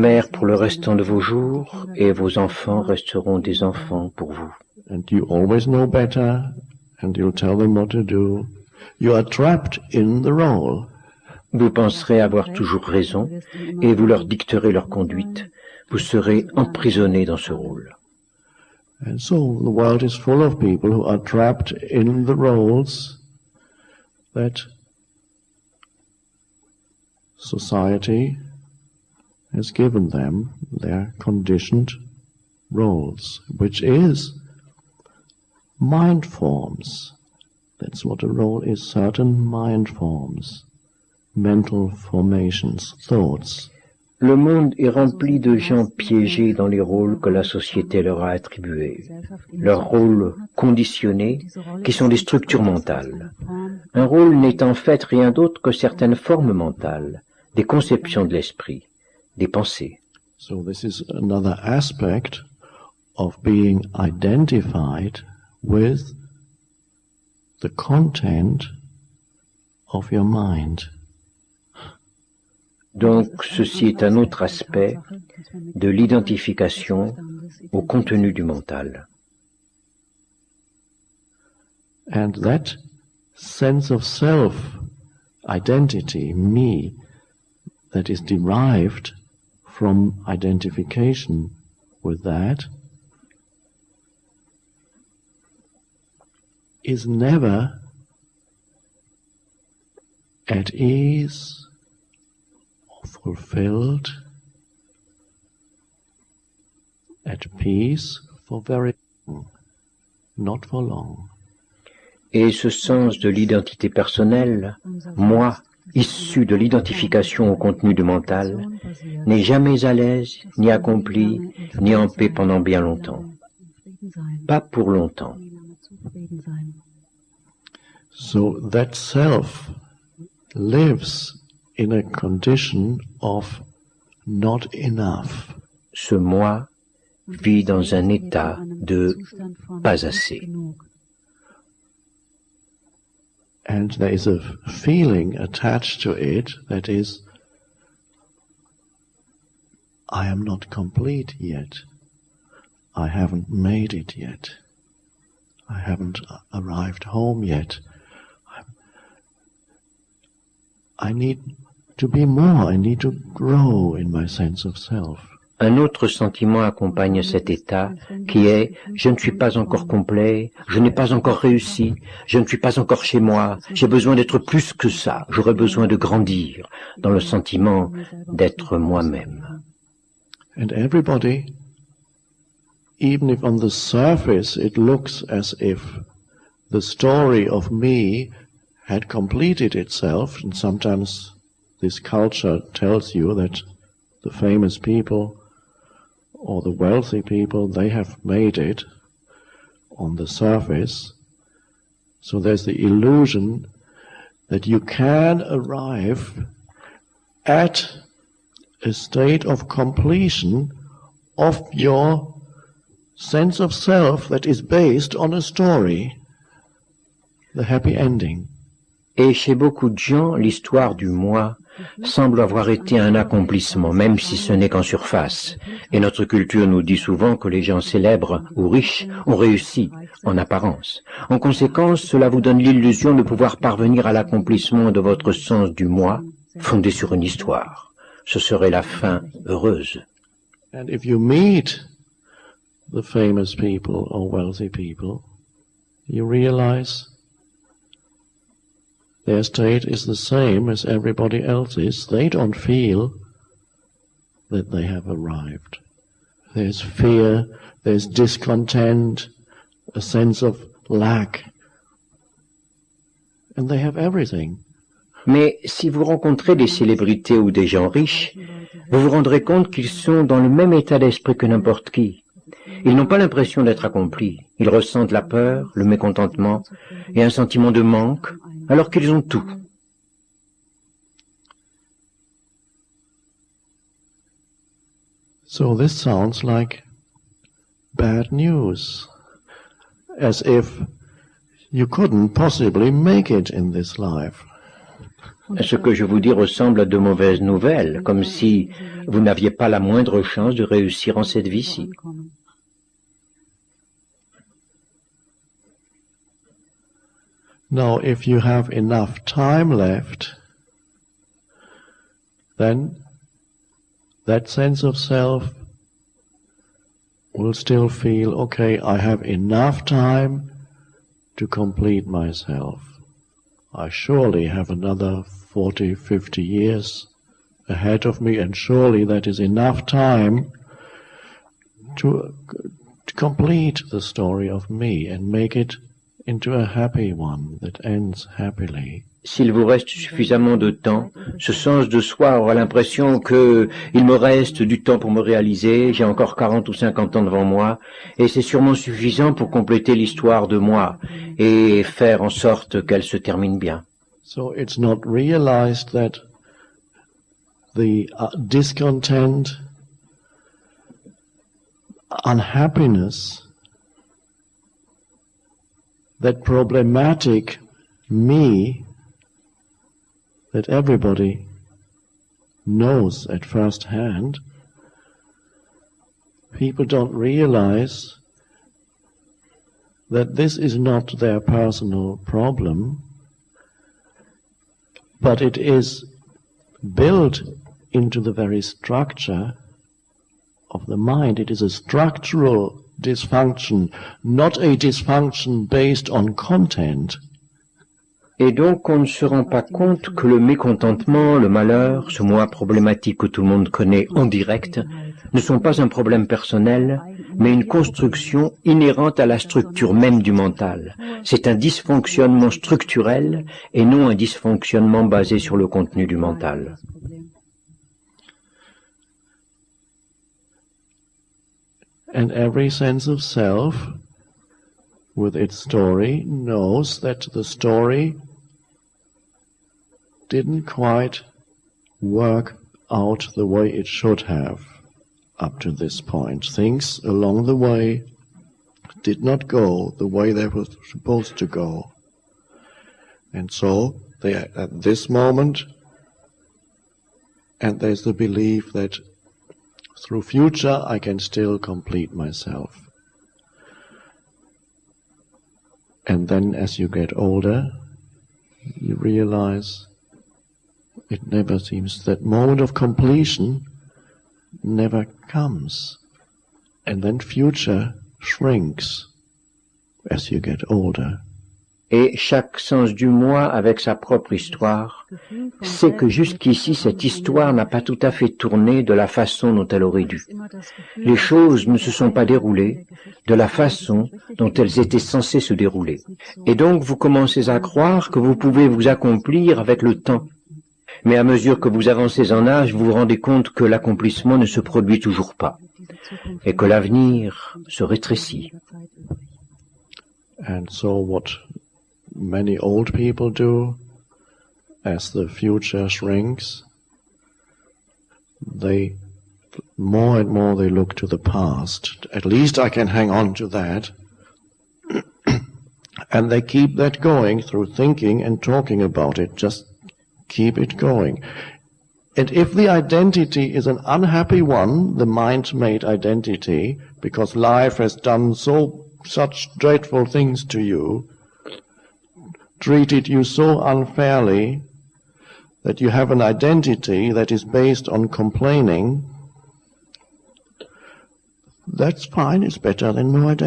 Mère pour le restant de vos jours, et vos enfants resteront des enfants pour vous. And you always know better, and you'll tell them what to do. You are trapped in the role. Vous penserez avoir toujours raison, et vous leur dicterez leur conduite. Vous serez emprisonnés dans ce rôle. And so the world is full of people who are trapped in the roles that society has given them, their conditioned roles, which is mind forms. That's what a role is, certain mind forms, mental formations, thoughts. Le monde est rempli de gens piégés dans les rôles que la société leur a attribués, leurs rôles conditionnés qui sont des structures mentales. Un rôle n'est en fait rien d'autre que certaines formes mentales, des conceptions de l'esprit, des pensées. So this is another aspect of being identified with the content of your mind. Donc, ceci est un autre aspect de l'identification au contenu du mental. And that sense of self, identity, me, that is derived from identification with that, is never at ease or fulfilled, at peace for very long, not for long. Et ce sens de l'identité personnelle, moi, issu de l'identification au contenu du mental, n'est jamais à l'aise, ni accompli, ni en paix pendant bien longtemps. Pas pour longtemps. So that self lives in a condition of not enough. Ce moi vit dans un état de pas assez. And there is a feeling attached to it that is, I am not complete yet. I haven't made it yet. I haven't arrived home yet. I need to be more. I need to grow in my sense of self. Un autre sentiment accompagne cet état qui est « je ne suis pas encore complet, je n'ai pas encore réussi, je ne suis pas encore chez moi, j'ai besoin d'être plus que ça, j'aurais besoin de grandir » dans le sentiment d'être moi-même. And everybody, even if on the surface it looks as if the story of me had completed itself, and sometimes this culture tells you that the famous people or the wealthy people, they have made it on the surface. So there's the illusion that you can arrive at a state of completion of your sense of self that is based on a story, the happy ending. Et chez beaucoup de gens, l'histoire du moi semble avoir été un accomplissement, même si ce n'est qu'en surface. Et notre culture nous dit souvent que les gens célèbres ou riches ont réussi, en apparence. En conséquence, cela vous donne l'illusion de pouvoir parvenir à l'accomplissement de votre sens du moi, fondé sur une histoire. Ce serait la fin heureuse. And if you meet the famous people or wealthy people, you realize their state is the same as everybody else's. They don't feel that they have arrived. There's fear, there's discontent, a sense of lack, and they have everything. Mais si vous rencontrez des célébrités ou des gens riches, vous vous rendrez compte qu'ils sont dans le même état d'esprit que n'importe qui. Ils n'ont pas l'impression d'être accomplis. Ils ressentent la peur, le mécontentement et un sentiment de manque, alors qu'ils ont tout. So this sounds like bad news, as if you couldn't possibly make it in this life. Ce que je vous dis ressemble à de mauvaises nouvelles, comme si vous n'aviez pas la moindre chance de réussir en cette vie-ci. Now, if you have enough time left, then that sense of self will still feel, okay, I have enough time to complete myself. I surely have another 40, 50 years ahead of me, and surely that is enough time to complete the story of me and make it into a happy one that ends happily. S'il vous reste suffisamment de temps, ce sens de soi aura l'impression que il me reste du temps pour me réaliser, j'ai encore 40 ou 50 ans devant moi, et c'est sûrement suffisant pour compléter l'histoire de moi et faire en sorte qu'elle se termine bien. So it's not realized that the discontent, unhappiness, that problematic me that everybody knows at first hand, people don't realize that this is not their personal problem, but it is built into the very structure of the mind. It is a structural dysfunction, not a dysfunction based on content. Et donc on ne se rend pas compte que le mécontentement, le malheur, ce moi problématique que tout le monde connaît en direct, ne sont pas un problème personnel, mais une construction inhérente à la structure même du mental. C'est un dysfonctionnement structurel et non un dysfonctionnement basé sur le contenu du mental. And every sense of self, with its story, knows that the story didn't quite work out the way it should have up to this point. Things along the way did not go the way they were supposed to go. And so they are at this moment, and there's the belief that through future I can still complete myself. And then as you get older, you realize it never seems, that moment of completion never comes. And then future shrinks as you get older. Et chaque sens du moi avec sa propre histoire sait que jusqu'ici cette histoire n'a pas tout à fait tourné de la façon dont elle aurait dû. Les choses ne se sont pas déroulées de la façon dont elles étaient censées se dérouler. Et donc vous commencez à croire que vous pouvez vous accomplir avec le temps. Mais à mesure que vous avancez en âge, vous vous rendez compte que l'accomplissement ne se produit toujours pas et que l'avenir se rétrécit. And so what many old people do, as the future shrinks, they more and more they look to the past. At least I can hang on to that. And they keep that going through thinking and talking about it, just keep it going. And if the identity is an unhappy one, the mind-made identity, because life has done such dreadful things to you, treated you so unfairly, that you have an identity that is based on complaining, that's fine, it's better than no identity.